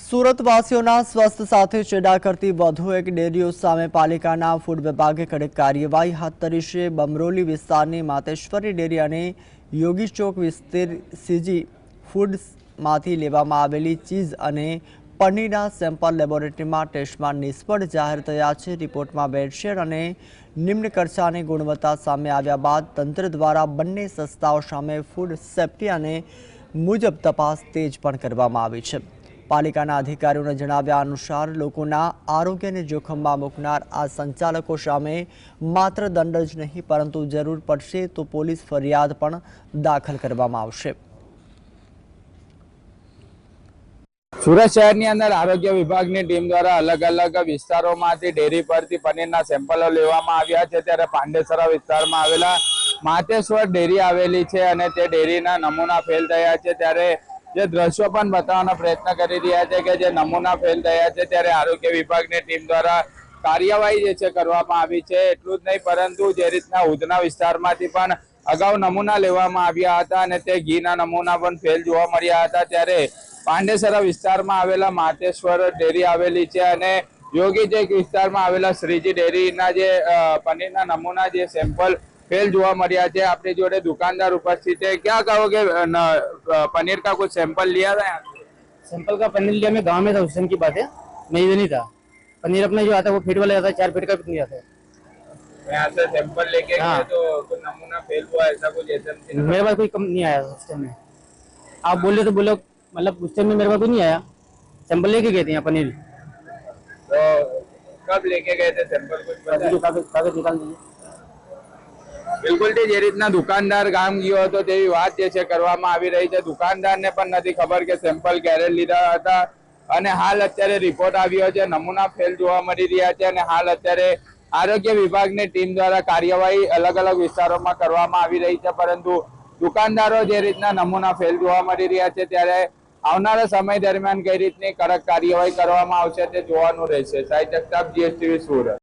સુરતવાસીઓના સ્વાસ્થ્ય સાથે ચેડા કરતી વધુ એક ડેરીઓ સામે પાલિકાના ફૂડ વિભાગે કડક કાર્યવાહી હાથ ધરી છે। બમરોલી વિસ્તારની માતેશ્વરી ડેરી અને યોગી ચોક વિસ્તાર સીજી ફૂડ્સમાંથી લેવામાં આવેલી ચીઝ અને પનીરના સેમ્પલ લેબોરેટરીમાં ટેસ્ટમાં નિષ્ફળ જાહેર થયા છે। રિપોર્ટમાં ભેળસેળ અને નિમ્ન કક્ષાની ગુણવત્તા સામે આવ્યા બાદ તંત્ર દ્વારા બંને સંસ્થાઓ સામે ફૂડ સેફ્ટી અને મુજબ તપાસ તેજ પણ કરવામાં આવી છે। પાલિકાના અધિકારીઓના જણાવ્યા અનુસાર લોકોના આરોગ્યને જોખમમાં મૂકનાર આ સંચાલકો સામે માત્ર દંડ જ નહીં પરંતુ જરૂર પડશે તો પોલીસ ફરિયાદ પણ દાખલ કરવામાં આવશે। સુરત શહેરની અંદર આરોગ્ય વિભાગની ટીમ દ્વારા અલગ અલગ વિસ્તારોમાંથી ડેરી પરથી પનીરના સેમ્પલો લેવામાં આવ્યા છે। ત્યારે પાંડેસરા વિસ્તારમાં આવેલા માતેશ્વર ડેરી આવેલી છે અને તે ડેરીના નમૂના ફેલ થયા છે। ત્યારે જે દ્રશ્યો પણ બતાવવાનો પ્રયત્ન કરી રહ્યા છે કે જે નમૂના ફેલ થયા છે ત્યારે આરોગ્ય વિભાગની ટીમ દ્વારા કાર્યવાહી જે છે કરવામાં આવી છે। એટલું જ નહીં પરંતુ જે રીતના ઉધના વિસ્તારમાંથી પણ અગાઉ નમૂના લેવામાં આવ્યા હતા અને તે ઘીના નમૂના પણ ફેલ જોવા મળ્યા હતા। ત્યારે પાંડેસરા વિસ્તારમાં આવેલા માતેશ્વર ડેરી આવેલી છે અને યોગી ચોક વિસ્તારમાં આવેલા શ્રીજી ડેરીના જે પનીરના નમૂના જે સેમ્પલ फेल जुआ मरिया थे। अपनी जोड़े दुकानदार उपस्थित है, क्या कहोगे? पनीर का कुछ सैंपल लिया था? सैंपल का पनीर लिया मैं गांव में था, उस टाइम की बात है, मैं इधर नहीं था। पनीर अपना जो आता है वो फीट वाला आता है, 4 फीट का पनीर आता है। यहाँ से सैंपल लेके गए तो कुछ नमूना फेल हुआ, ऐसा कुछ एसएमसी मेरे पास कोई कम नहीं आया उस टाइम में। आप बोले तो बोलो, मतलब उस टाइम में मेरे पास कोई नहीं आया। सैंपल लेके गए थे यहाँ पनीर। तो कब लेके गए थे सैंपल? कुछ कागज निकाल दीजिए। बिल्कुल जे रीतना दुकानदार गाम गयो હતો તેવી વાત જે છે કરવામાં આવી રહી છે। દુકાનદારને પણ નથી ખબર કે સેમ્પલ ક્યારે લીધા હતા અને હાલ અત્યારે રિપોર્ટ આવ્યો છે, નમૂના ફેલ જોવા મળી રહ્યા છે અને હાલ અત્યારે આરોગ્ય વિભાગની ટીમ દ્વારા કાર્યવાહી અલગ અલગ વિસ્તારોમાં કરવામાં આવી રહી છે। પરંતુ દુકાનદારો જે રીતના નમૂના ફેલ જોવા મળી રહ્યા છે ત્યારે આવનારા સમય દરમિયાન કઈ રીતની કડક કાર્યવાહી કરવામાં આવશે તે જોવાનું રહેશે। સાહિત્ય જગતાપ, જીએસટીવી સુરત।